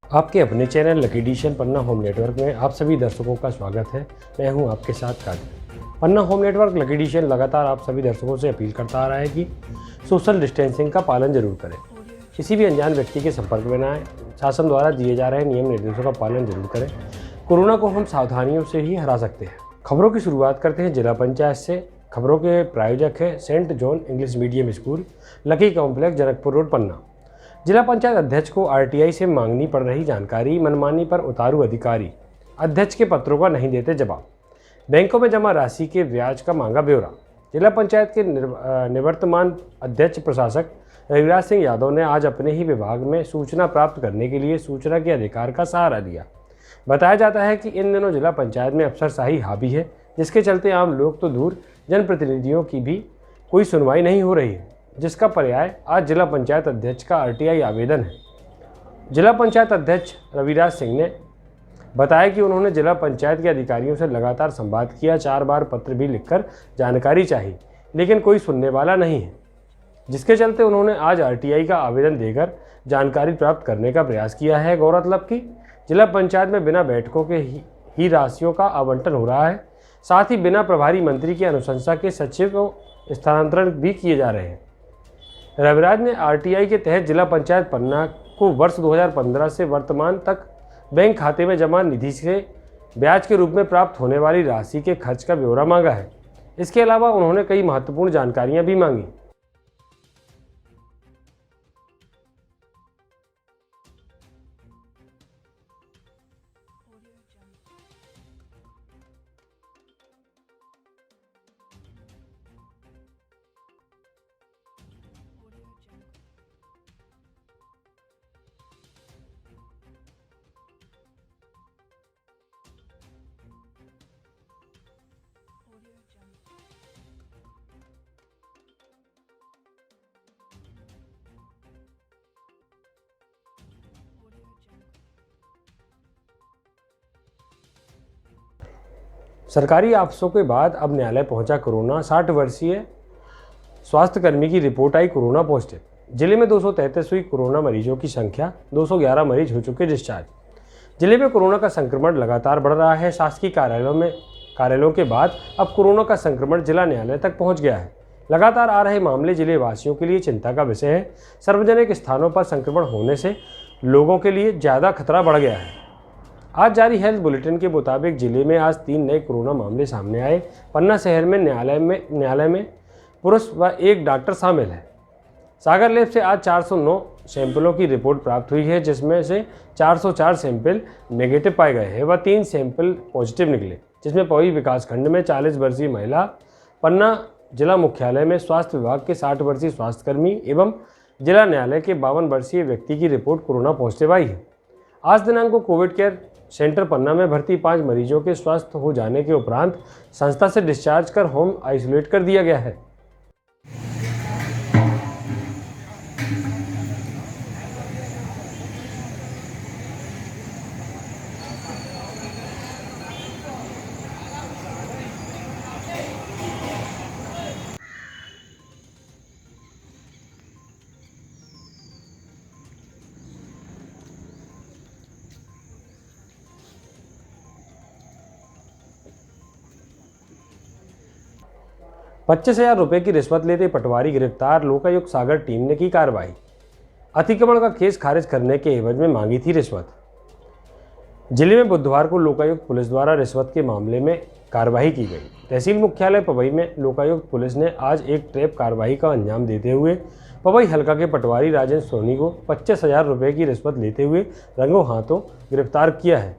आपके अपने channel lucky addition पन्ना home network में आप सभी दर्शकों का स्वागत है। मैं हूं आपके साथ कादिर। पन्ना होम नेटवर्क लकी एडिशन लगातार आप सभी दर्शकों से अपील करता आ रहा है कि सोशल डिस्टेंसिंग का पालन जरूर करें, किसी भी अनजान व्यक्ति के संपर्क में ना आए, शासन द्वारा दिए जा रहे नियम निर्देशों का पालन जरूर करें। कोरोना को हम सावधानियों से ही हरा सकते हैं। खबरों की शुरुआत करते हैं जिला पंचायत से। खबरों के प्रायोजक है Saint John English medium school, lucky complex, Janakpur road, Panna. जिला पंचायत अध्यक्ष को आरटीआई से मांगनी पड़ रही जानकारी, मनमानी पर उतारू अधिकारी, अध्यक्ष के पत्रों का नहीं देते जवाब, बैंकों में जमा राशि के ब्याज का मांगा ब्यौरा। जिला पंचायत के निवर्तमान अध्यक्ष प्रशासक रविराज सिंह यादव ने आज अपने ही विभाग में सूचना प्राप्त करने के लिए सूचना के अधिकार का सहारा लिया। बताया जाता है कि इन दिनों जिला पंचायत में अफसरशाही हावी है, जिसके चलते आम लोग तो दूर, जनप्रतिनिधियों की भी कोई सुनवाई नहीं हो रही है, जिसका पर्याय आज जिला पंचायत अध्यक्ष का आरटीआई आवेदन है। जिला पंचायत अध्यक्ष रविराज सिंह ने बताया कि उन्होंने जिला पंचायत के अधिकारियों से लगातार संवाद किया, 4 बार पत्र भी लिखकर जानकारी चाही, लेकिन कोई सुनने वाला नहीं है, जिसके चलते उन्होंने आज आरटीआई का आवेदन देकर जानकारी प्राप्त करने का प्रयास किया है। गौरतलब की जिला पंचायत में बिना बैठकों के ही राशियों का आवंटन हो रहा है, साथ ही बिना प्रभारी मंत्री की अनुशंसा के सचिव को स्थानांतरण भी किए जा रहे हैं। रविराज ने आरटीआई के तहत जिला पंचायत पन्ना को वर्ष 2015 से वर्तमान तक बैंक खाते में जमा निधि से ब्याज के रूप में प्राप्त होने वाली राशि के खर्च का ब्यौरा मांगा है। इसके अलावा उन्होंने कई महत्वपूर्ण जानकारियां भी मांगी। सरकारी आफसों के बाद अब न्यायालय पहुंचा कोरोना। 60 वर्षीय स्वास्थ्यकर्मी की रिपोर्ट आई कोरोना पॉजिटिव। जिले में 233 हुई कोरोना मरीजों की संख्या, 211 मरीज हो चुके डिस्चार्ज। जिले में कोरोना का संक्रमण लगातार बढ़ रहा है। शासकीय कार्यालयों के बाद अब कोरोना का संक्रमण जिला न्यायालय तक पहुंच गया है। लगातार आ रहे मामले जिले वासियों के लिए चिंता का विषय है। सार्वजनिक स्थानों पर संक्रमण होने से लोगों के लिए ज़्यादा खतरा बढ़ गया है। आज जारी हेल्थ बुलेटिन के मुताबिक जिले में आज 3 नए कोरोना मामले सामने आए। पन्ना शहर में न्यायालय में पुरुष व 1 डॉक्टर शामिल है। सागर लैब से आज 409 सैंपलों की रिपोर्ट प्राप्त हुई है, जिसमें से 404 सैंपल नेगेटिव पाए गए हैं व 3 सैंपल पॉजिटिव निकले, जिसमें पौई विकासखंड में 40 वर्षीय महिला, पन्ना जिला मुख्यालय में स्वास्थ्य विभाग के 60 वर्षीय स्वास्थ्यकर्मी एवं जिला न्यायालय के 52 वर्षीय व्यक्ति की रिपोर्ट कोरोना पॉजिटिव आई है। आज दिनांक को कोविड केयर सेंटर पन्ना में भर्ती 5 मरीजों के स्वस्थ हो जाने के उपरांत संस्था से डिस्चार्ज कर होम आइसोलेट कर दिया गया है। 25,000 रुपये की रिश्वत लेते पटवारी गिरफ्तार, लोकायुक्त सागर टीम ने की कार्रवाई। अतिक्रमण का केस खारिज करने के एवज में मांगी थी रिश्वत। जिले में बुधवार को लोकायुक्त पुलिस द्वारा रिश्वत के मामले में कार्रवाई की गई। तहसील मुख्यालय पवई में लोकायुक्त पुलिस ने आज एक ट्रैप कार्रवाई का अंजाम देते हुए पवई हल्का के पटवारी राजेंद्र सोनी को 25,000 रुपये की रिश्वत लेते हुए रंगों हाथों गिरफ्तार किया है।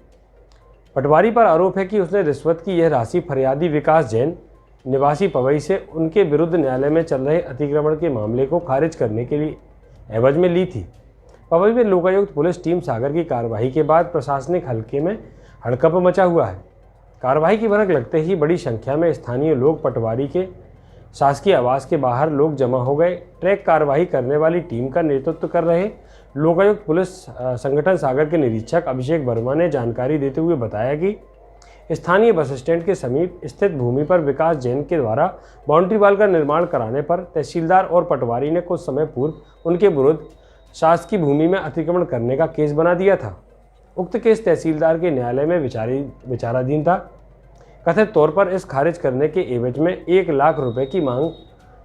पटवारी पर आरोप है कि उसने रिश्वत की यह राशि फरियादी विकास जैन निवासी पवई से उनके विरुद्ध न्यायालय में चल रहे अतिक्रमण के मामले को खारिज करने के लिए एवज में ली थी। पवई में लोकायुक्त पुलिस टीम सागर की कार्रवाई के बाद प्रशासनिक हल्के में हड़कंप मचा हुआ है। कार्रवाई की भनक लगते ही बड़ी संख्या में स्थानीय लोग पटवारी के शासकीय आवास के बाहर लोग जमा हो गए। ट्रैक कार्रवाई करने वाली टीम का नेतृत्व कर रहे लोकायुक्त पुलिस संगठन सागर के निरीक्षक अभिषेक वर्मा ने जानकारी देते हुए बताया कि स्थानीय बस स्टैंड के समीप स्थित भूमि पर विकास जैन के द्वारा बाउंड्री वाल का निर्माण कराने पर तहसीलदार और पटवारी ने कुछ समय पूर्व उनके विरुद्ध शासकीय भूमि में अतिक्रमण करने का केस बना दिया था। उक्त केस तहसीलदार के न्यायालय में विचाराधीन था। कथित तौर पर इस खारिज करने के एवज में 1 लाख रुपए की मांग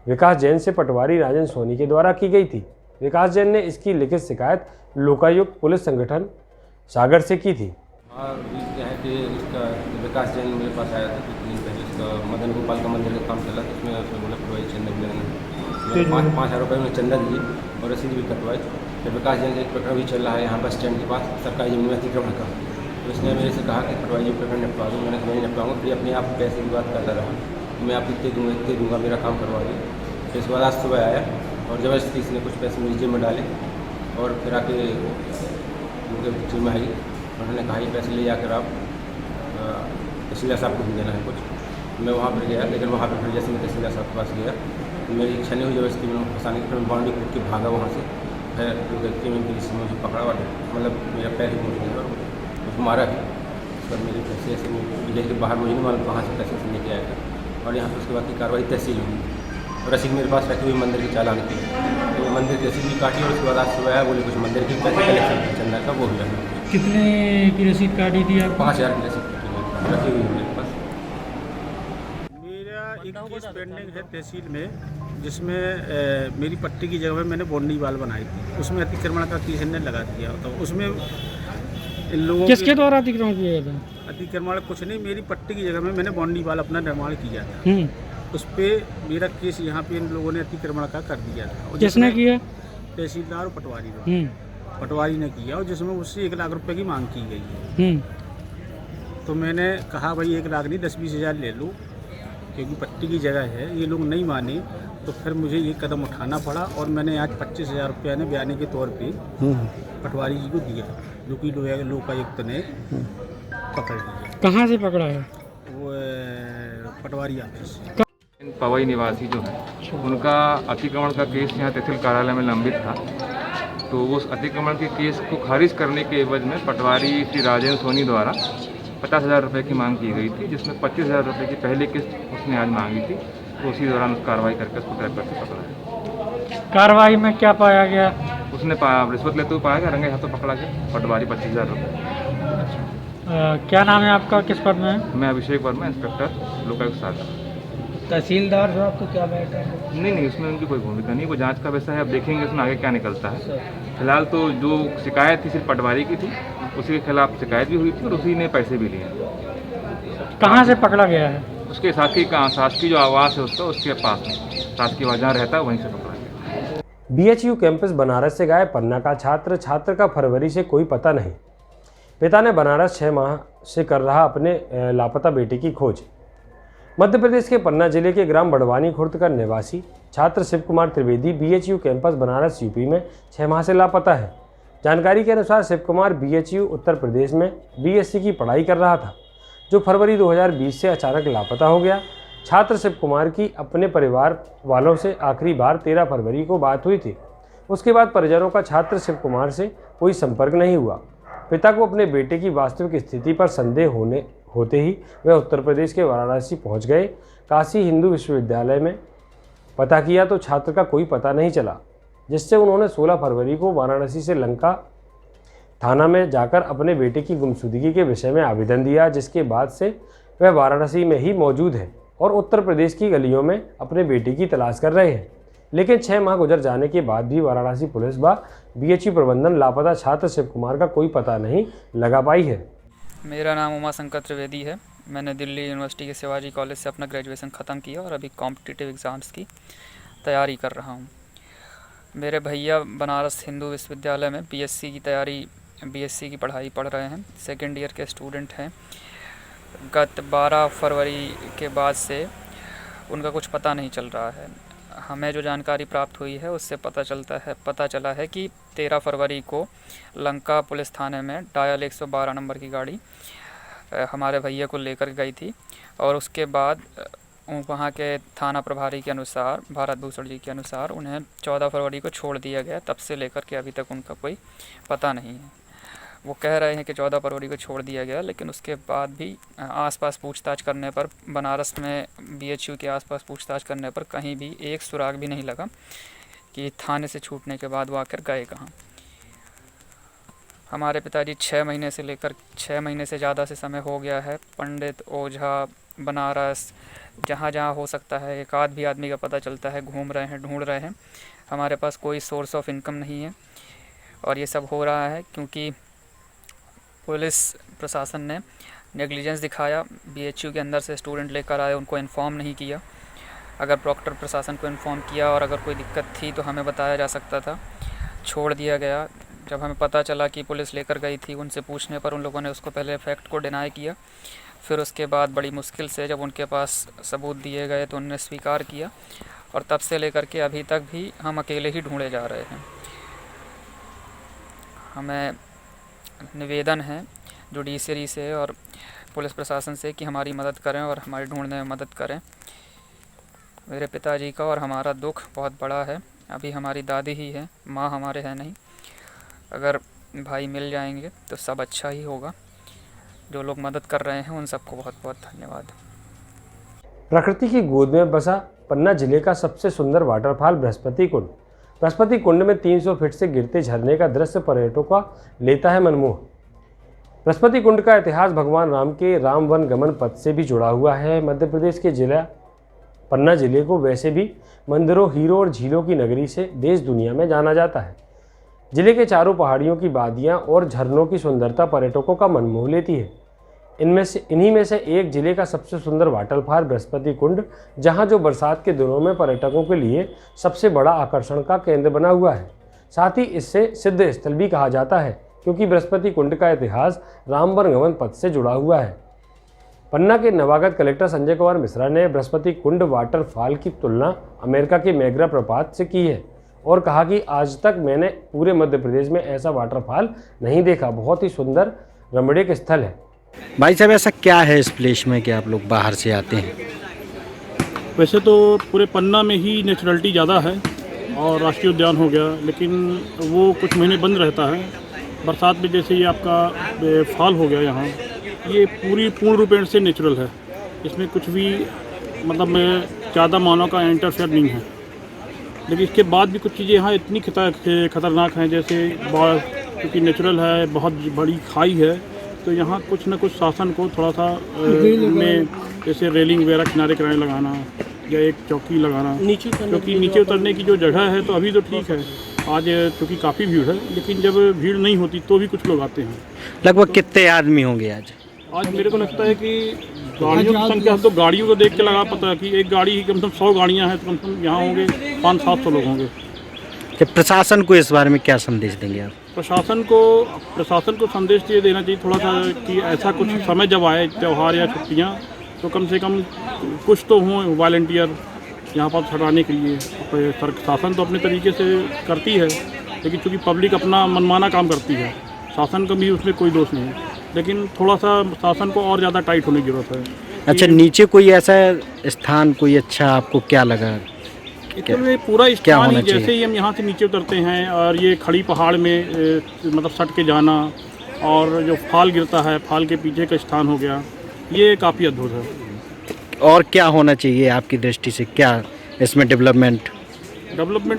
विकास जैन से पटवारी राजन सोनी के द्वारा की गई थी। विकास जैन ने इसकी लिखित शिकायत लोकायुक्त पुलिस संगठन सागर से की थी। और क्या है कि इसका विकास जैन मेरे पास आया था कुछ दिन पहले। इसका मदन गोपाल का मंदिर का काम चला था, उसमें उसने बोला पटवाई चंदा मिलेगा। मैंने 5,000 रुपये में चंदा दिए और रसीद भी कटवाई। फिर विकास जैन का एक प्रकरण भी चल रहा है यहाँ बस स्टैंड के पास सरकारी जमीन में अतिक्रमण का। तो उसने मेरे से कहा कि पटवाई जी प्रकरण निपटा दूँ। मैंने नहीं निपटाऊँगा। फिर अपने आप पैसे की बात करता रहा, मैं आप इतने दूँगा मेरा काम करवा दिए। फिर इसके बाद आज सुबह आया और ज़बरदस्ती इसने कुछ पैसे मेरी जेब में डाले और फिर आके मुझे जेब में आई। उन्होंने कहा ये पैसे ले जाकर आप तहसीलदार साहब को भी देना है कुछ। मैं वहाँ पर गया, लेकिन वहाँ पर फिर जैसे मैं तहसीलदार साहब के पास गया तो मेरी इच्छा नहीं हुई ज़बरदस्ती मैंने फंसाने की। फिर मैं बाउंड्री कूद के भागा वहाँ से। फिर व्यक्ति में पुलिस ने मुझे पकड़ा और मतलब मेरा पैर ही मुड़ गया और उसको मारा भी। उस पर मेरे पैसे ऐसे विलेज के बाहर मुझे नहीं मालूम कहाँ से पैसे लेके आया था। और यहाँ पर उसके बाद की कार्रवाई तहसील हुई और रसीद मेरे पास रखी हुई मंदिर की चालान की। तो मंदिर की रसीद भी काटी और उसके बाद आज सुबह आया, बोले कुछ मंदिर की पैसे कलेक्शन चंदा का वो भी रखा। कितने की रसीद काटी थी आप? 5,000 की रसीद रखी हुई है मेरे पास। मेरा एक केस पेंडिंग है तहसील में, जिसमें मेरी पट्टी की जगह में मैंने बाउंड्री वाल बनाई थी। उसमें अतिक्रमण का केस इन्होंने लगा दिया। तो उसमें इन लोगों किसके द्वारा अतिक्रमण किया गया था? अतिक्रमण कुछ नहीं, मेरी पट्टी की जगह में मैंने बाउंड्री वाल अपना निर्माण किया था। उस पर मेरा केस यहाँ पे इन लोगों ने अतिक्रमण का कर दिया था। किसने किया? तहसीलदार और पटवारी ने। पटवारी ने किया और जिसमें उससे 1 लाख रुपए की मांग की गई है। तो मैंने कहा भाई 1 लाख नहीं 10-20 हज़ार ले लो, क्योंकि पट्टी की जगह है। ये लोग नहीं माने तो फिर मुझे ये कदम उठाना पड़ा और मैंने आज 25,000 रुपये ने बयानी के तौर पे पटवारी जी को दिया, जो कि लोकायुक्त ने पकड़ लिया। कहाँ से पकड़ा है? वो पटवारी ऑफिस। पवई निवासी जो है उनका अतिक्रमण का केस यहाँ तहसील कार्यालय में लंबित था। तो उस अतिक्रमण के केस को खारिज करने के एवज में पटवारी श्री राजन सोनी द्वारा 50,000 रुपये की मांग की गई थी, जिसमें 25,000 रुपये की पहली किस्त उसने आज मांगी थी। तो उसी दौरान उस कार्रवाई करके उसको ट्रैप करके पकड़ा है। कार्रवाई में क्या पाया गया? उसने रिश्वत लेते हुए पाया गया, रंगे हाथों पकड़ा गया। पटवारी 25,000 रुपये। क्या नाम है आपका, किस पद में है? मैं अभिषेक वर्मा, इंस्पेक्टर लोकायुक्त सागर। तहसीलदार साहब तो क्या बैठा है? नहीं, उसमें उनकी कोई भूमिका नहीं। वो जांच का विषय है, अब देखेंगे उसमें आगे क्या निकलता है। फिलहाल तो जो शिकायत थी सिर्फ पटवारी की थी, उसी के खिलाफ शिकायत भी हुई थी और उसी ने पैसे भी लिए। कहाँ से पकड़ा गया है? उसके शासकीय जो आवास है उसके पास में, शासकीय आवास जहाँ रहता है वहीं से पकड़ा गया। BHU कैंपस बनारस से गायब पन्ना का छात्र का फरवरी से कोई पता नहीं। पिता ने बनारस 6 माह से कर रहा अपने लापता बेटे की खोज। मध्य प्रदेश के पन्ना जिले के ग्राम बड़वानी खुर्द का निवासी छात्र Shiv Kumar Trivedi BHU campus Banaras UP में 6 माह से लापता है। जानकारी के अनुसार शिव कुमार BHU उत्तर प्रदेश में BSc की पढ़ाई कर रहा था, जो फरवरी 2020 से अचानक लापता हो गया। छात्र शिव कुमार की अपने परिवार वालों से आखिरी बार 13 फरवरी को बात हुई थी। उसके बाद परिजनों का छात्र शिव कुमार से कोई संपर्क नहीं हुआ। पिता को अपने बेटे की वास्तविक स्थिति पर संदेह होते ही वह उत्तर प्रदेश के वाराणसी पहुंच गए। काशी हिंदू विश्वविद्यालय में पता किया तो छात्र का कोई पता नहीं चला, जिससे उन्होंने 16 फरवरी को वाराणसी से लंका थाना में जाकर अपने बेटे की गुमशुदगी के विषय में आवेदन दिया, जिसके बाद से वह वाराणसी में ही मौजूद है और उत्तर प्रदेश की गलियों में अपने बेटे की तलाश कर रहे हैं। लेकिन 6 माह गुजर जाने के बाद भी वाराणसी पुलिस व BHU प्रबंधन लापता छात्र शिव कुमार का कोई पता नहीं लगा पाई है। मेरा नाम उमाशंकर त्रिवेदी है। मैंने दिल्ली यूनिवर्सिटी के शिवाजी कॉलेज से अपना ग्रेजुएशन ख़त्म किया और अभी कॉम्पिटिटिव एग्ज़ाम्स की तैयारी कर रहा हूँ। मेरे भैया बनारस हिंदू विश्वविद्यालय में BSc की पढ़ाई पढ़ रहे हैं, सेकेंड ईयर के स्टूडेंट हैं। गत 12 फरवरी के बाद से उनका कुछ पता नहीं चल रहा है। हमें जो जानकारी प्राप्त हुई है उससे पता चला है कि 13 फरवरी को लंका पुलिस थाने में डायल 112 नंबर की गाड़ी हमारे भैया को लेकर गई थी और उसके बाद वहाँ के थाना प्रभारी के अनुसार, भारत भूषण जी के अनुसार, उन्हें 14 फरवरी को छोड़ दिया गया। तब से लेकर के अभी तक उनका कोई पता नहीं है। वो कह रहे हैं कि 14 फरवरी को छोड़ दिया गया, लेकिन उसके बाद भी आसपास पूछताछ करने पर, बनारस में BHU के आसपास पूछताछ करने पर कहीं भी एक सुराग भी नहीं लगा कि थाने से छूटने के बाद वो आकर गए कहाँ। हमारे पिताजी 6 महीने से लेकर 6 महीने से ज़्यादा से समय हो गया है पंडित, ओझा, बनारस, जहाँ जहाँ हो सकता है एक आध भी आदमी का पता चलता है घूम रहे हैं, ढूंढ रहे हैं। हमारे पास कोई सोर्स ऑफ इनकम नहीं है और ये सब हो रहा है क्योंकि पुलिस प्रशासन ने नेग्लिजेंस दिखाया। बीएचयू के अंदर से स्टूडेंट लेकर आए, उनको इन्फॉर्म नहीं किया। अगर प्रॉक्टर प्रशासन को इन्फॉर्म किया और अगर कोई दिक्कत थी तो हमें बताया जा सकता था, छोड़ दिया गया। जब हमें पता चला कि पुलिस लेकर गई थी, उनसे पूछने पर उन लोगों ने उसको पहले फैक्ट को डिनाई किया, फिर उसके बाद बड़ी मुश्किल से जब उनके पास सबूत दिए गए तो उन्होंने स्वीकार किया और तब से लेकर के अभी तक भी हम अकेले ही ढूंढे जा रहे हैं। हमें निवेदन है जुडिशरी से और पुलिस प्रशासन से कि हमारी मदद करें और हमारी ढूंढने में मदद करें। मेरे पिताजी का और हमारा दुख बहुत बड़ा है। अभी हमारी दादी ही है, माँ हमारे हैं नहीं। अगर भाई मिल जाएंगे तो सब अच्छा ही होगा। जो लोग मदद कर रहे हैं उन सबको बहुत बहुत धन्यवाद। प्रकृति की गोद में बसा पन्ना जिले का सबसे सुंदर वाटरफॉल बृहस्पति कुंड। बृहस्पति कुंड में 300 फीट से गिरते झरने का दृश्य पर्यटकों का लेता है मनमोह। बृहस्पति कुंड का इतिहास भगवान राम के राम वन गमन पथ से भी जुड़ा हुआ है। मध्य प्रदेश के जिला पन्ना जिले को वैसे भी मंदिरों, हीरों और झीलों की नगरी से देश दुनिया में जाना जाता है। जिले के चारों पहाड़ियों की वादियां और झरनों की सुंदरता पर्यटकों का मन मोह लेती है। इन्हीं में से एक जिले का सबसे सुंदर वाटरफॉल बृहस्पति कुंड, जहां जो बरसात के दिनों में पर्यटकों के लिए सबसे बड़ा आकर्षण का केंद्र बना हुआ है। साथ ही इससे सिद्ध स्थल भी कहा जाता है क्योंकि बृहस्पति कुंड का इतिहास रामवन गमन पथ से जुड़ा हुआ है। पन्ना के नवागत कलेक्टर संजय कुमार मिश्रा ने बृहस्पति कुंड वाटरफॉल की तुलना अमेरिका के मैग्रा प्रपात से की है और कहा कि आज तक मैंने पूरे मध्य प्रदेश में ऐसा वाटरफॉल नहीं देखा। बहुत ही सुंदर रमणीक स्थल है। भाई साहब, ऐसा क्या है इस प्लेस में कि आप लोग बाहर से आते हैं? वैसे तो पूरे पन्ना में ही नेचुरलिटी ज़्यादा है और राष्ट्रीय उद्यान हो गया, लेकिन वो कुछ महीने बंद रहता है। बरसात में जैसे ये आपका फॉल हो गया यहाँ, ये पूर्ण रूपेण से नेचुरल है। इसमें कुछ भी मतलब ज़्यादा मानव का इंटरफेयर नहीं है। लेकिन इसके बाद भी कुछ चीज़ें यहाँ इतनी खतरनाक हैं, जैसे क्योंकि नेचुरल है, बहुत बड़ी खाई है, तो यहाँ कुछ न कुछ शासन को थोड़ा सा में जैसे रेलिंग वगैरह किनारे किनारे लगाना या एक चौकी लगाना, क्योंकि नीचे उतरने की जो जगह है तो अभी तो ठीक है। आज चूँकि काफ़ी भीड़ है, लेकिन जब भीड़ नहीं होती तो भी कुछ लोग आते हैं। लगभग कितने आदमी होंगे आज? आज मेरे को लगता है कि गाड़ियों की संख्या तो गाड़ियों को देख के लगा पता है कि एक गाड़ी ही कम से कम 100 गाड़ियाँ हैं, तो कम से कम यहाँ होंगे 500-700 लोग होंगे। प्रशासन को इस बारे में क्या संदेश देंगे आप? प्रशासन को संदेश ये देना चाहिए थोड़ा सा कि ऐसा कुछ समय जब आए, त्यौहार या छुट्टियाँ, तो कम से कम कुछ तो हों वॉलंटियर यहाँ पर हटाने के लिए। शासन तो अपने तरीके से करती है, लेकिन चूँकि पब्लिक अपना मनमाना काम करती है, शासन का भी उसमें कोई दोष नहीं है, लेकिन थोड़ा सा शासन को और ज़्यादा टाइट होने की जरूरत है। अच्छा, नीचे कोई ऐसा स्थान कोई अच्छा आपको क्या लगा? ये पूरा स्थान ही जैसे ही हम यहाँ से नीचे उतरते हैं और ये खड़ी पहाड़ में मतलब सट के जाना और जो फाल गिरता है, फाल के पीछे का स्थान हो गया, ये काफ़ी अद्भुत है। और क्या होना चाहिए आपकी दृष्टि से, क्या इसमें डेवलपमेंट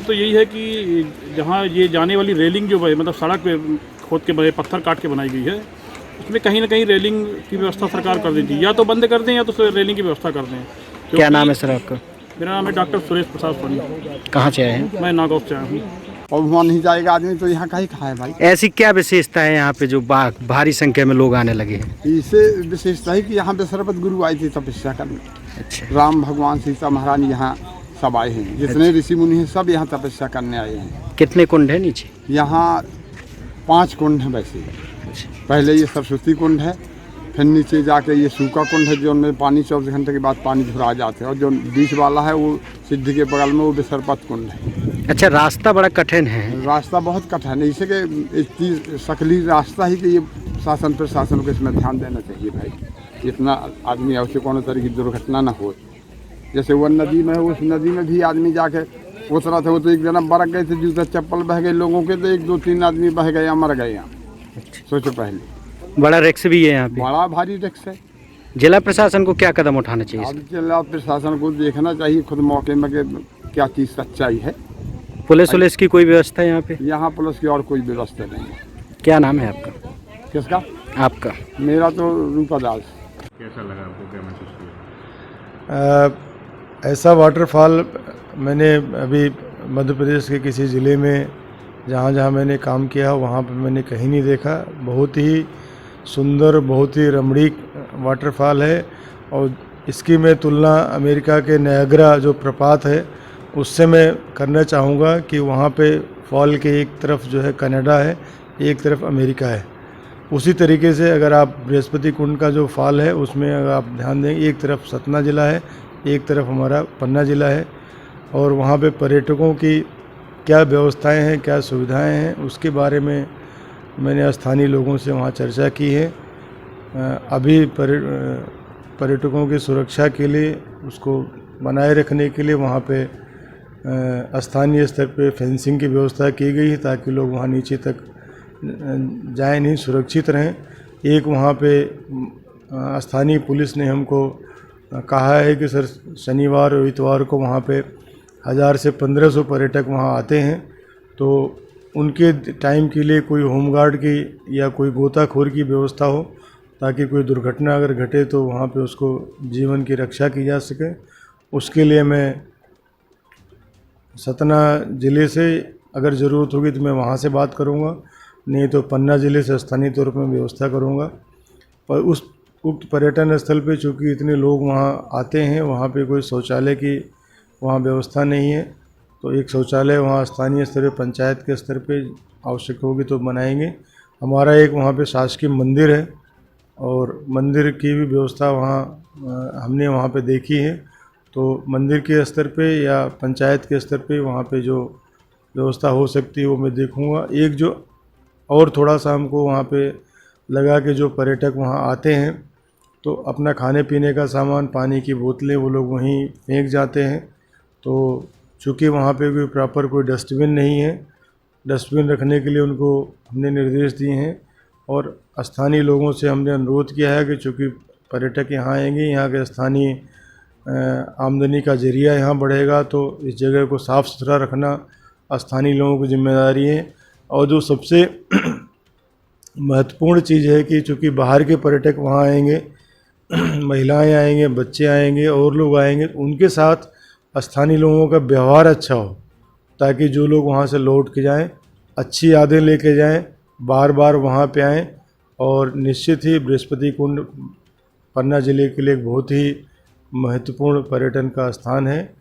तो यही है कि जहाँ ये जाने वाली रेलिंग जो है, मतलब सड़क पे खोद के पत्थर काट के बनाई गई है, उसमें कहीं ना कहीं रेलिंग की व्यवस्था सरकार कर देती है। या तो बंद कर दें या तो रेलिंग की व्यवस्था कर दें। क्या नाम है सर आपका? मेरा नाम है डॉक्टर सुरेश प्रसाद सोनी। कहाँ से आए हैं? मैं नागौर से आया हूँ। और वहाँ नहीं जाएगा आदमी तो यहाँ का ही कहाँ है भाई? ऐसी क्या विशेषता है यहाँ पे जो भारी संख्या में लोग आने लगे हैं? इसे विशेषता है कि यहाँ पे सरबत गुरु आए थे तपस्या करने। अच्छा। राम भगवान, सीता महारानी यहाँ सब आए हैं, जितने ऋषि मुनि हैं सब यहाँ तपस्या करने आए हैं। कितने कुंड है नीचे? यहाँ 5 कुंड हैं वैसे। पहले ये सरस्वती कुंड है, फिर नीचे जाके ये सूखा कुंड है, जो उनमें पानी 24 घंटे के बाद पानी झुरा जाते हैं, और जो बीच वाला है वो सिद्धि के बगल में वो विसर्पत कुंड है। अच्छा, रास्ता बड़ा कठिन है? रास्ता बहुत कठिन है, इसे के सकली रास्ता ही कि ये शासन प्रशासन को इसमें ध्यान देना चाहिए भाई। इतना आदमी उससे कोनो तरह की दुर्घटना ना हो। जैसे वो नदी में, उस नदी में भी आदमी जाके उतरा था, वो तो एक दिन बरक गए थे, जूता चप्पल बह गए लोगों के, तो 1-2-3 आदमी बह गए या मर गए यहाँ। सोचो पहले, बड़ा रिस्क भी है यहाँ पे? बड़ा भारी रिस्क है। जिला प्रशासन को क्या कदम उठाना चाहिए? अब जिला प्रशासन को देखना चाहिए खुद मौके में कि क्या चीज़ सच्चाई है। पुलिस की कोई व्यवस्था यहाँ पे? यहाँ पुलिस की और कोई व्यवस्था नहीं है। क्या नाम है आपका? किसका? आपका? मेरा तो रूपा दास। कैसा लगा आपको, क्या महसूस किया? ऐसा वाटरफॉल मैंने अभी मध्य प्रदेश के किसी ज़िले में जहाँ जहाँ मैंने काम किया वहाँ पर मैंने कहीं नहीं देखा। बहुत ही सुंदर, बहुत ही रमणीक वाटरफॉल है और इसकी मैं तुलना अमेरिका के नायग्रा जो प्रपात है उससे मैं करना चाहूँगा कि वहाँ पे फॉल के एक तरफ जो है कनाडा है, एक तरफ अमेरिका है। उसी तरीके से अगर आप बृहस्पति कुंड का जो फॉल है उसमें अगर आप ध्यान दें, एक तरफ सतना ज़िला है, एक तरफ हमारा पन्ना ज़िला है और वहाँ पे पर्यटकों की क्या व्यवस्थाएं हैं, क्या सुविधाएं हैं, उसके बारे में मैंने स्थानीय लोगों से वहाँ चर्चा की है। अभी पर्यटकों की सुरक्षा के लिए, उसको बनाए रखने के लिए वहाँ पे स्थानीय स्तर पे फेंसिंग की व्यवस्था की गई है ताकि लोग वहाँ नीचे तक जाए नहीं, सुरक्षित रहें। एक वहाँ पे स्थानीय पुलिस ने हमको कहा है कि सर शनिवार और इतवार को वहाँ पे 1000 से 1500 पर्यटक वहाँ आते हैं, तो उनके टाइम के लिए कोई होमगार्ड की या कोई गोताखोर की व्यवस्था हो ताकि कोई दुर्घटना अगर घटे तो वहाँ पे उसको जीवन की रक्षा की जा सके। उसके लिए मैं सतना ज़िले से अगर ज़रूरत होगी तो मैं वहाँ से बात करूँगा, नहीं तो पन्ना ज़िले से स्थानीय तौर पर व्यवस्था करूँगा। और उस उक्त पर्यटन स्थल पे चूँकि इतने लोग वहाँ आते हैं, वहाँ पे कोई शौचालय की वहाँ व्यवस्था नहीं है, तो एक शौचालय वहाँ स्थानीय स्तर पे, पंचायत के स्तर पे आवश्यक होगी तो बनाएंगे। हमारा एक वहाँ पे शासकीय मंदिर है और मंदिर की भी व्यवस्था वहाँ हमने वहाँ पे देखी है, तो मंदिर के स्तर पे या पंचायत के स्तर पे वहाँ पे जो व्यवस्था हो सकती है वो मैं देखूँगा। एक जो और थोड़ा सा हमको वहाँ पे लगा कि जो पर्यटक वहाँ आते हैं तो अपना खाने पीने का सामान, पानी की बोतलें वो लोग वहीं फेंक जाते हैं, तो चूँकि वहाँ पे कोई प्रॉपर कोई डस्टबिन नहीं है, डस्टबिन रखने के लिए उनको हमने निर्देश दिए हैं और स्थानीय लोगों से हमने अनुरोध किया है कि चूँकि पर्यटक यहाँ आएंगे, यहाँ के स्थानीय आमदनी का जरिया यहाँ बढ़ेगा, तो इस जगह को साफ़ सुथरा रखना स्थानीय लोगों की जिम्मेदारी है। और जो सबसे महत्वपूर्ण चीज़ है कि चूँकि बाहर के पर्यटक वहाँ आएंगे, महिलाएं आएंगे, बच्चे आएंगे और लोग आएंगे, उनके साथ स्थानीय लोगों का व्यवहार अच्छा हो ताकि जो लोग वहाँ से लौट के जाएं, अच्छी यादें लेके जाएं, बार बार वहाँ पे आएं। और निश्चित ही बृहस्पति कुंड पन्ना ज़िले के लिए एक बहुत ही महत्वपूर्ण पर्यटन का स्थान है।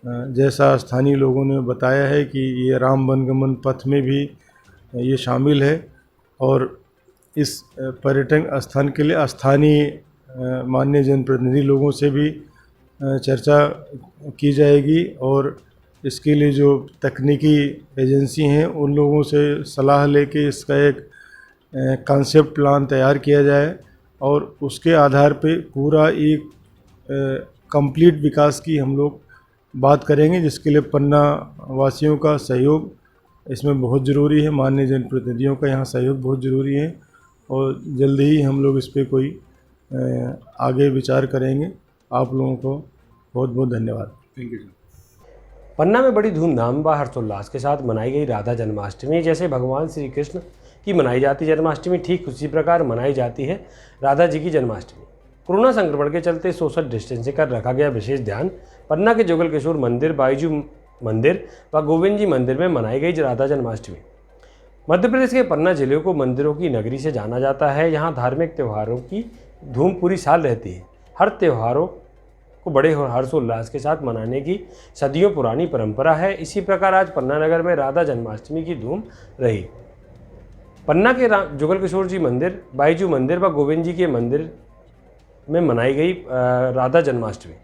जैसा स्थानीय लोगों ने बताया है कि ये राम वनगमन पथ में भी ये शामिल है और इस पर्यटन स्थान के लिए स्थानीय माननीय जनप्रतिनिधि लोगों से भी चर्चा की जाएगी और इसके लिए जो तकनीकी एजेंसी हैं उन लोगों से सलाह लेके इसका एक कॉन्सेप्ट प्लान तैयार किया जाए और उसके आधार पे पूरा एक कंप्लीट विकास की हम लोग बात करेंगे, जिसके लिए पन्ना वासियों का सहयोग इसमें बहुत ज़रूरी है, माननीय जनप्रतिनिधियों का यहाँ सहयोग बहुत ज़रूरी है और जल्दी ही हम लोग इस पर कोई आगे विचार करेंगे। आप लोगों को बहुत बहुत धन्यवाद। Thank you. पन्ना में बड़ी धूमधाम व हर्षोल्लास के साथ मनाई गई राधा जन्माष्टमी। जैसे भगवान श्री कृष्ण की मनाई जाती जन्माष्टमी, ठीक उसी प्रकार मनाई जाती है राधा जी की जन्माष्टमी। कोरोना संक्रमण के चलते सोशल डिस्टेंसिंग का रखा गया विशेष ध्यान। पन्ना के जुगल किशोर मंदिर, बाईजू मंदिर व गोविंद जी मंदिर में मनाई गई राधा जन्माष्टमी। मध्य प्रदेश के पन्ना जिले को मंदिरों की नगरी से जाना जाता है। यहाँ धार्मिक त्योहारों की धूम पूरी साल रहती है। हर त्योहारों को बड़े हर्षोल्लास के साथ मनाने की सदियों पुरानी परंपरा है। इसी प्रकार आज पन्ना नगर में राधा जन्माष्टमी की धूम रही। पन्ना के जुगल किशोर जी मंदिर, बाईजू मंदिर व गोविंद जी के मंदिर में मनाई गई राधा जन्माष्टमी,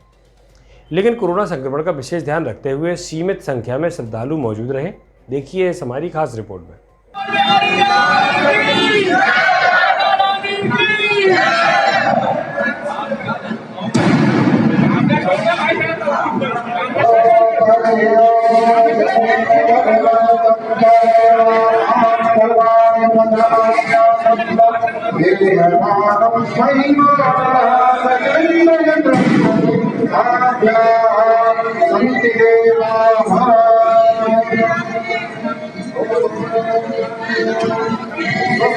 लेकिन कोरोना संक्रमण का विशेष ध्यान रखते हुए सीमित संख्या में श्रद्धालु मौजूद रहे। देखिए इस हमारी खास रिपोर्ट में। Thank you.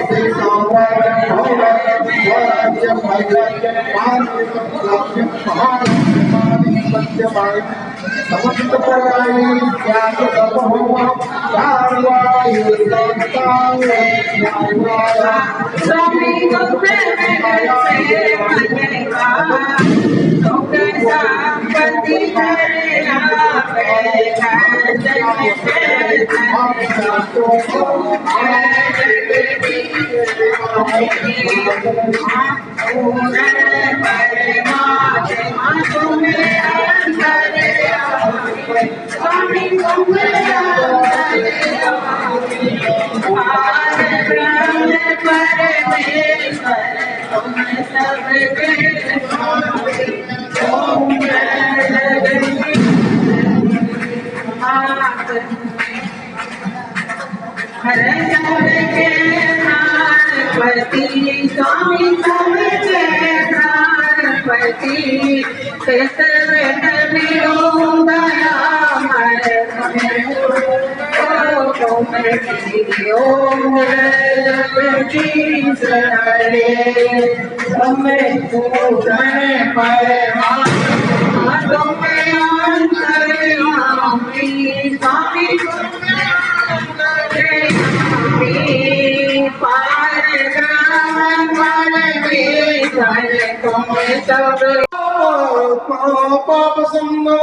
पाप संभव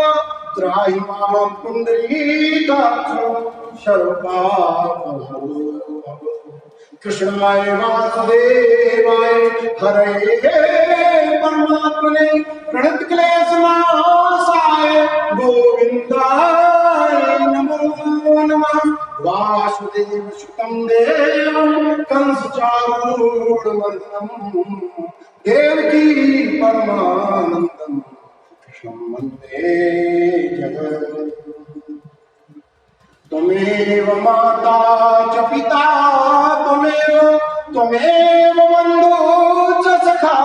त्राहि मां पुंडरीकाक्षो सर्वपाप कृष्णाय वासुदेवाय हरे परमात्मने प्रणत क्लेश नाशाय गोविंदाय नमो नमः वासुदेव सुतं देवं कंस चारूढमर्दनम् देवकी परमानंदम कृष्णं वन्दे जगत्। त्वमेव माता च पिता त्वमेव बन्धु च सखा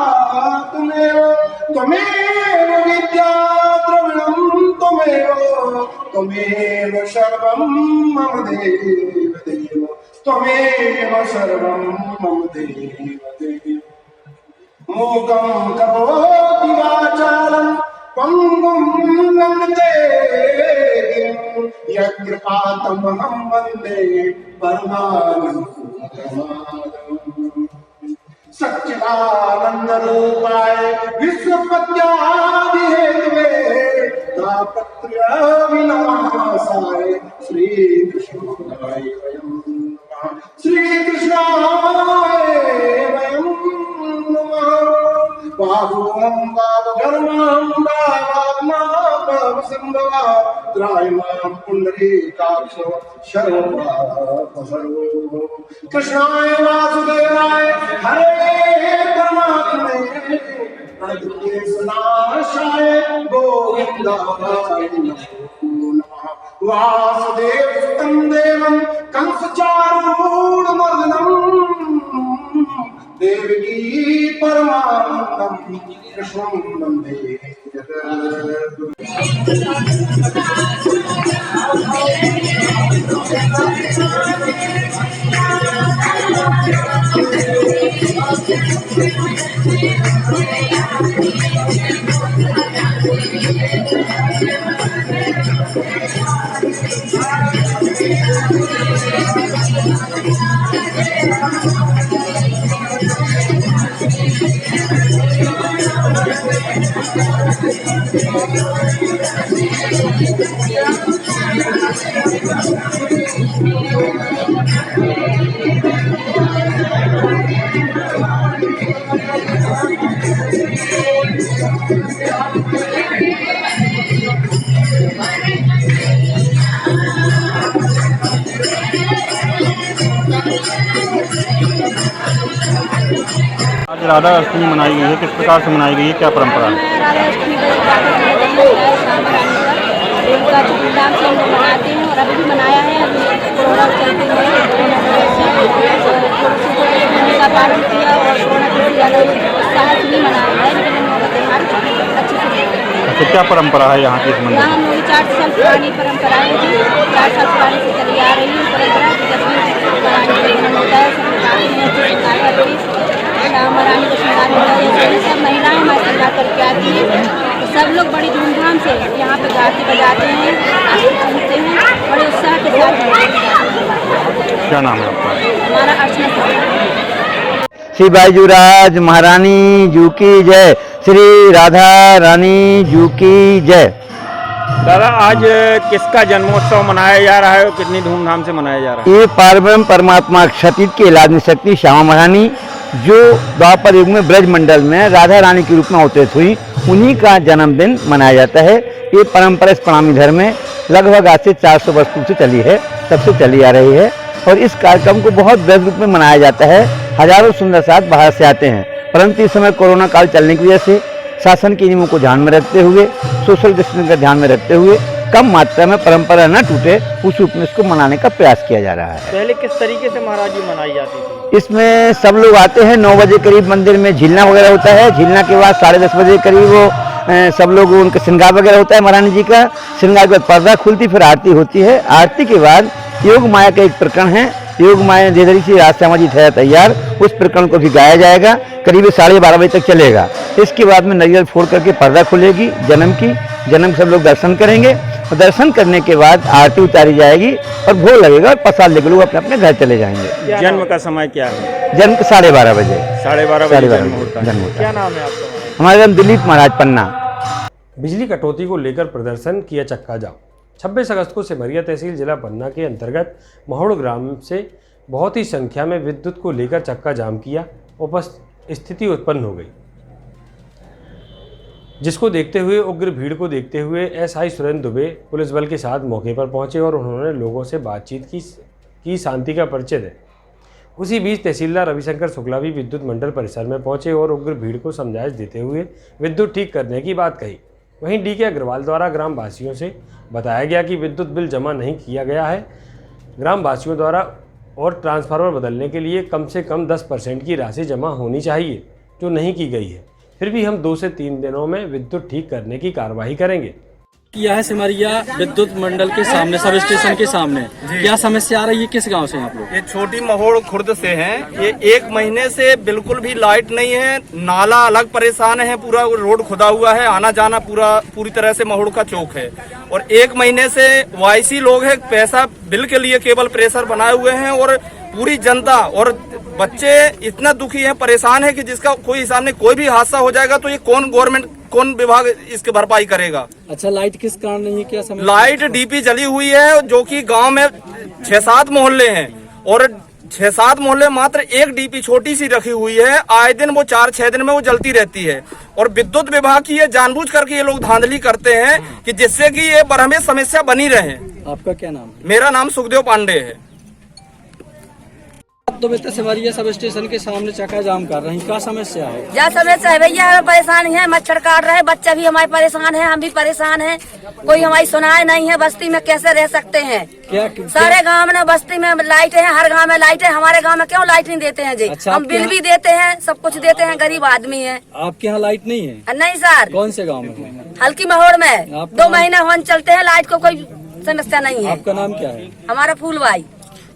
त्वमेव विद्या द्रविणं त्वमेव सर्वं मम देव त्वमेव सर्वं मम देव। मूकं करोति वाचालं पंगुं लंघते गिरिं यत्कृपातमहं वन्दे परमानन्दं। सच्चिदानंद रूपाय विश्वपत्यादि हेतवे तापत्रय विनाशाय श्री कृष्णाय वयं नमः। श्री कृष्णाय वयं बाहुं बाहुधर्मं बाहुमा बाहुसंभवा त्रायमां पुंडरीकाक्षो सर्वपापहरो। कृष्णाय वासुदेवाय हरे परमात्मने प्रणतक्लेशनाशाय गोविन्दाय नमो नमः। वासुदेवसुतं देवं कंसचारूढमर्दनम् देवकी परमानंदं कृष्णं वन्दे जगत्। आज राधा अष्टमी मनाई गई है, किस प्रकार से मनाई गई है, क्या परंपरा है? राधा अष्टमी का धूमधाम से हम लोग मनाते हैं और अभी भी मनाया है। अभी कोरोना चलते हुए होने का पालन किया और कोरोना से ज़्यादा उत्साह से नहीं मनाया है, लेकिन हम लोग त्यौहार अच्छे से मनाते हैं। अच्छा, क्या परंपरा है यहाँ की इस मंदिर? यहाँ हम लोग 4 साल पुरानी परंपरा है जी, 4 साल पुरानी से चली आ रही है परंपरा की। 10वीं पुरानी जन्म होता है, सब लोग आते हैं, अच्छे से श्यामा महारानी का श्रृंगार होता है। ये सब महिलाएं हमारे श्रृंगार करके आती है, तो सब लोग बड़ी धूमधाम से यहाँ पे गाते बजाते हैं, घूमते हैं, बड़े उत्साह के साथ। क्या नाम है आपका? हमारा अर्चना साहब। श्री बाईजूराज महारानी जू की जय, श्री राधा रानी जू की जय। दादा, आज किसका जन्मोत्सव मनाया जा रहा है और कितनी धूमधाम से मनाया जा रहा है? ये पारब्रह्म परमात्मा क्षतित की इलाजनी शक्ति श्यामा महारानी जो द्वापर युग में ब्रज मंडल में राधा रानी के रूप में अवतरित हुई, उन्हीं का जन्मदिन मनाया जाता है। ये परंपरा इस प्रणामी धर्म में लगभग आज से 400 वर्ष पूर्व से चली है, तब से चली आ रही है। और इस कार्यक्रम को बहुत व्यस्त रूप में मनाया जाता है। हजारों सुंदर साथ बाहर से आते हैं, परंतु इस समय कोरोना काल चलने की वजह से शासन के नियमों को ध्यान में रखते हुए, सोशल डिस्टेंसिंग का ध्यान में रखते हुए कम मात्रा में परंपरा न टूटे उस रूप में इसको मनाने का प्रयास किया जा रहा है। पहले किस तरीके से महाराज जी मनाई जाती थी? इसमें सब लोग आते हैं, 9 बजे करीब मंदिर में झीलना वगैरह होता है। झीलना के बाद 10:30 बजे करीब वो सब लोग उनका श्रृंगार वगैरह होता है महारानी जी का। श्रृंगार के बाद पर्दा खुलती, फिर आरती होती है। आरती के बाद योग माया का एक प्रकरण है, योग माया धीरे से राज श्यामा जी है तैयार, उस प्रकरण को भी गाया जाएगा, करीब 12:30 बजे तक चलेगा। इसके बाद में नरियल फोड़ करके पर्दा खुलेगी जन्म सब लोग दर्शन करेंगे और दर्शन करने के बाद आरती उतारी जाएगी और भोग लगेगा और प्रसाद लेकर लोग अपने अपने घर चले जाएंगे। जन्म का समय क्या है? जन्म 12:30 बजे। 12:30 बजे जन्म होता है। क्या नाम है आपका? हमारा नाम दिलीप महाराज पन्ना। बिजली कटौती को लेकर प्रदर्शन किया चक्का जाम। 26 अगस्त को सिमरिया तहसील जिला पन्ना के अंतर्गत महोड़ ग्राम से बहुत ही संख्या में विद्युत को लेकर चक्का जाम किया स्थिति उत्पन्न हो गई, जिसको देखते हुए उग्र भीड़ को देखते हुए एसआई सुरेंद्र दुबे पुलिस बल के साथ मौके पर पहुंचे और उन्होंने लोगों से बातचीत की शांति का परिचय दें। उसी बीच तहसीलदार रविशंकर शुक्ला भी विद्युत मंडल परिसर में पहुंचे और उग्र भीड़ को समझाइश देते हुए विद्युत ठीक करने की बात कही। वहीं डीके अग्रवाल द्वारा ग्रामवासियों से बताया गया कि विद्युत बिल जमा नहीं किया गया है, ग्रामवासियों द्वारा और ट्रांसफार्मर बदलने के लिए कम से कम 10% की राशि जमा होनी चाहिए, जो नहीं की गई है। फिर भी हम 2 से 3 दिनों में विद्युत ठीक करने की कार्रवाई करेंगे। यह है सिमरिया विद्युत मंडल के सामने, सब स्टेशन के सामने। क्या समस्या आ रही है? किस गांव से आप लोग? ये छोटी महोड़ खुर्द से हैं। ये 1 महीने से बिल्कुल भी लाइट नहीं है, नाला अलग परेशान है, पूरा रोड खुदा हुआ है, आना जाना पूरी तरह से महोड़ का चौक है। और 1 महीने से वाईसी लोग हैं, पैसा बिल के लिए केवल प्रेशर बनाए हुए हैं और पूरी जनता और बच्चे इतना दुखी हैं, परेशान है कि जिसका कोई हिसाब नहीं। कोई भी हादसा हो जाएगा तो ये कौन विभाग इसकी भरपाई करेगा? अच्छा, लाइट किस कारण नहीं है? क्या समस्या? लाइट डीपी जली हुई है, जो कि गांव में 6-7 मोहल्ले हैं और 6-7 मोहल्ले मात्र एक डीपी छोटी सी रखी हुई है। आए दिन वो 4-6 दिन में वो जलती रहती है। और विद्युत विभाग की ये जानबूझ करके ये लोग धांधली करते हैं कि जिससे कि ये बरहमे समस्या बनी रहे। आपका क्या नाम है? मेरा नाम सुखदेव पांडे है। तो बेटा सिमरिया सब स्टेशन के सामने चक्का जाम कर रहे हैं, क्या समस्या है? क्या समस्या है भैया? हमें परेशानी है, मच्छर काट रहे हैं, बच्चे भी हमारे परेशान हैं, हम भी परेशान हैं। कोई हमारी सुनाई नहीं है। बस्ती में कैसे रह सकते हैं? सारे गांव में बस्ती में लाइट है, हर गांव में लाइट है, हमारे गांव में क्यों लाइट नहीं देते हैं जी? अच्छा, हम बिल भी देते हैं, सब कुछ देते हैं, गरीब आदमी है। आपके यहाँ लाइट नहीं है? नहीं सर। कौन से गाँव में? हल्की महोड़ में 2 महीने होन चलते हैं, लाइट को कोई समस्या नहीं है। आपका नाम क्या है? हमारा फूलबाई।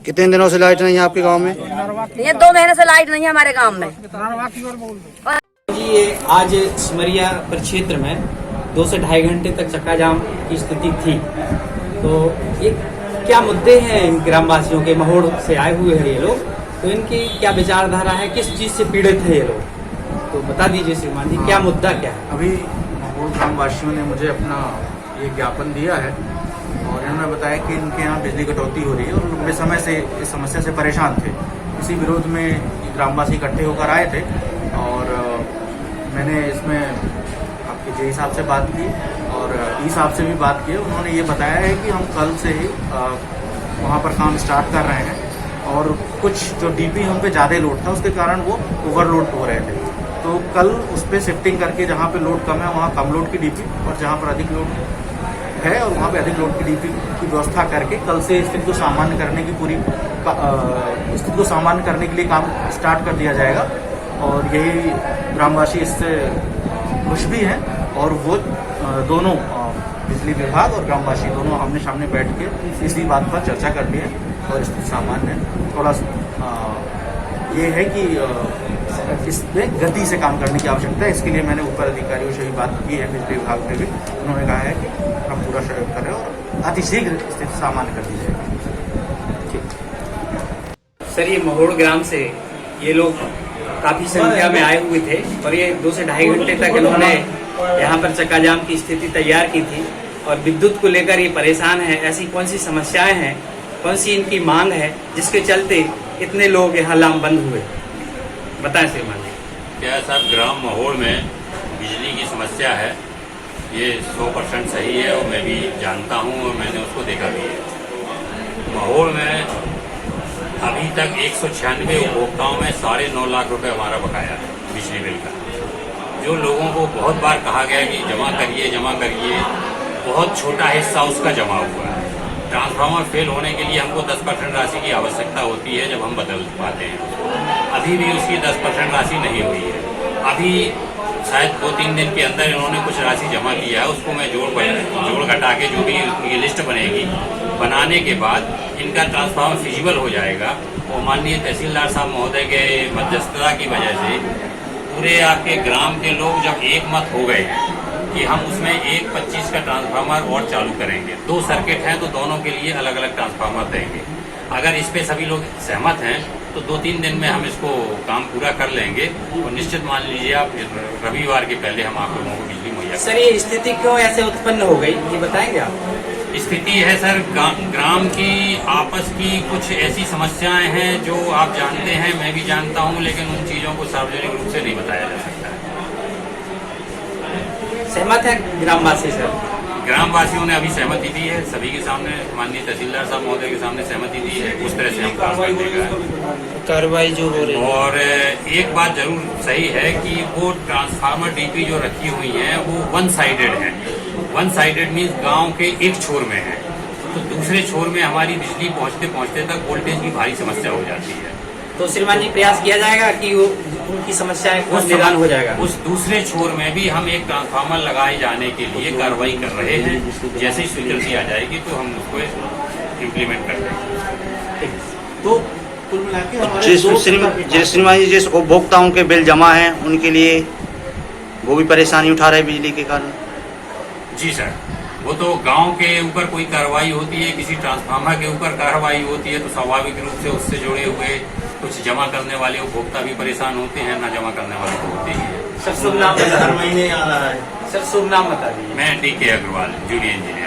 कितने दिनों से लाइट नहीं है आपके गांव में? ये 2 महीने से लाइट नहीं है हमारे गांव में। ये आज सिमरिया परिक्षेत्र में 2 से 2.5 घंटे तक चक्का जाम की स्थिति थी। तो ये क्या मुद्दे हैं इन ग्रामवासियों के? महोड़ से आए हुए हैं ये लोग, तो इनकी क्या विचारधारा है? किस चीज से पीड़ित है ये लोग? तो बता दीजिए श्रीमान जी, क्या मुद्दा क्या है? अभी महोड़ ग्रामवासियों ने मुझे अपना ये ज्ञापन दिया है और इन्होंने बताया कि इनके यहाँ बिजली कटौती हो रही है और लंबे समय से इस समस्या से परेशान थे। इसी विरोध में ग्रामवासी इकट्ठे होकर आए थे और मैंने इसमें आपके जेई साहब से बात की और ई साहब से भी बात की। उन्होंने ये बताया है कि हम कल से ही वहाँ पर काम स्टार्ट कर रहे हैं और कुछ जो डीपी हम पे ज़्यादा लोड था उसके कारण वो ओवरलोड हो रहे थे। तो कल उस पर शिफ्टिंग करके जहाँ पे लोड कम है वहाँ कम लोड की डीपी और जहाँ पर अधिक लोड है और वहाँ पे अधिक लोड की डीपी की व्यवस्था करके कल से स्थिति को सामान्य करने की स्थिति को सामान्य करने के लिए काम स्टार्ट कर दिया जाएगा। और यही ग्रामवासी इससे खुश भी हैं और वो दोनों बिजली विभाग और ग्रामवासी दोनों आमने सामने बैठ के इसी बात पर चर्चा कर ली है और स्थिति सामान्य है। थोड़ा ये है कि इसमें गति से काम करने की आवश्यकता है। इसके लिए मैंने ऊपर अधिकारियों से भी बात की है, बिजली विभाग में भी उन्होंने कहा है कि हम पूरा सहयोग करें और अतिशीघ्र स्थिति सामान्य कर दी जाएगी। सर, ये महोड़ ग्राम से ये लोग काफी संख्या में आए हुए थे और ये 2 से ढाई घंटे तक इन्होंने यहाँ पर चक्का जाम की स्थिति तैयार की थी और विद्युत को लेकर ये परेशान है। ऐसी कौन सी समस्याएं हैं, कौन सी इनकी मांग है जिसके चलते इतने लोग यहाँ लामबंद हुए, बताएं श्रीमान जी। क्या साहब, ग्राम महोड़ में बिजली की समस्या है, ये 100% सही है और मैं भी जानता हूँ और मैंने उसको देखा भी है। महोड़ में अभी तक 196 उपभोक्ताओं में 9.5 लाख रुपए हमारा बकाया है बिजली बिल का, जो लोगों को बहुत बार कहा गया कि जमा करिए, बहुत छोटा हिस्सा उसका जमा हुआ है। ट्रांसफार्मर फेल होने के लिए हमको 10% राशि की आवश्यकता होती है जब हम बदल पाते हैं, अभी भी उसकी 10% राशि नहीं हुई है। अभी शायद 2-3 दिन के अंदर इन्होंने कुछ राशि जमा किया है, उसको मैं जोड़ घटा के जो भी ये लिस्ट बनेगी, बनाने के बाद इनका ट्रांसफार्मर फिजिबल हो जाएगा और माननीय तहसीलदार साहब महोदय के मध्यस्थता की वजह से पूरे आपके ग्राम के लोग जब एक मत हो गए हैं कि हम उसमें 1.25 का ट्रांसफार्मर और चालू करेंगे, 2 सर्किट हैं तो दोनों के लिए अलग अलग ट्रांसफार्मर देंगे। अगर इस पे सभी लोग सहमत हैं तो 2-3 दिन में हम इसको काम पूरा कर लेंगे और निश्चित मान लीजिए आप रविवार के पहले हम आप लोगों को बिजली मुहैया। सर, ये स्थिति क्यों ऐसे उत्पन्न हो गई, ये बताएंगे आप? स्थिति है सर, ग्राम की आपस की कुछ ऐसी समस्याएं हैं जो आप जानते हैं, मैं भी जानता हूं, लेकिन उन चीजों को सार्वजनिक रूप से नहीं बताया जा सकता है। सहमत है ग्रामवासी? सर, ग्रामवासियों ने अभी सहमति दी है, सभी के सामने, माननीय तहसीलदार साहब महोदय के सामने सहमति दी है, उस तरह से हम काम कर देगा कार्रवाई जो हो रही है। और एक बात जरूर सही है कि वो ट्रांसफार्मर डीपी जो रखी हुई है वो 1 साइडेड है। 1 साइडेड मीन्स गांव के एक छोर में है, तो दूसरे छोर में हमारी बिजली पहुंचते तक वोल्टेज की भारी समस्या हो जाती है। तो श्रीमान जी, प्रयास किया जाएगा कि वो उनकी समस्याएं का निदान हो जाएगा। उस दूसरे छोर में भी हम एक ट्रांसफार्मर लगाए जाने के लिए कार्रवाई कर रहे हैं, जैसे ही स्वीकृति आ जाएगी तो हम उसको इम्प्लीमेंट कर देंगे। तो कुल मिला के श्रीमान जी, जिस उपभोक्ताओं के बिल जमा हैं उनके लिए वो भी परेशानी उठा रहे बिजली के कारण? जी सर, वो तो गांव के ऊपर कोई कार्रवाई होती है, किसी ट्रांसफार्मर के ऊपर कार्रवाई होती है तो स्वाभाविक रूप से उससे जुड़े हुए कुछ जमा करने वाले उपभोक्ता भी परेशान होते हैं, ना जमा करने वाले तो होते ही हैं। सर, शुभ नाम हर महीने आ रहा है। सर, शुभ नाम बता दीजिए। मैं DK अग्रवाल, जूनियर इंजीनियर।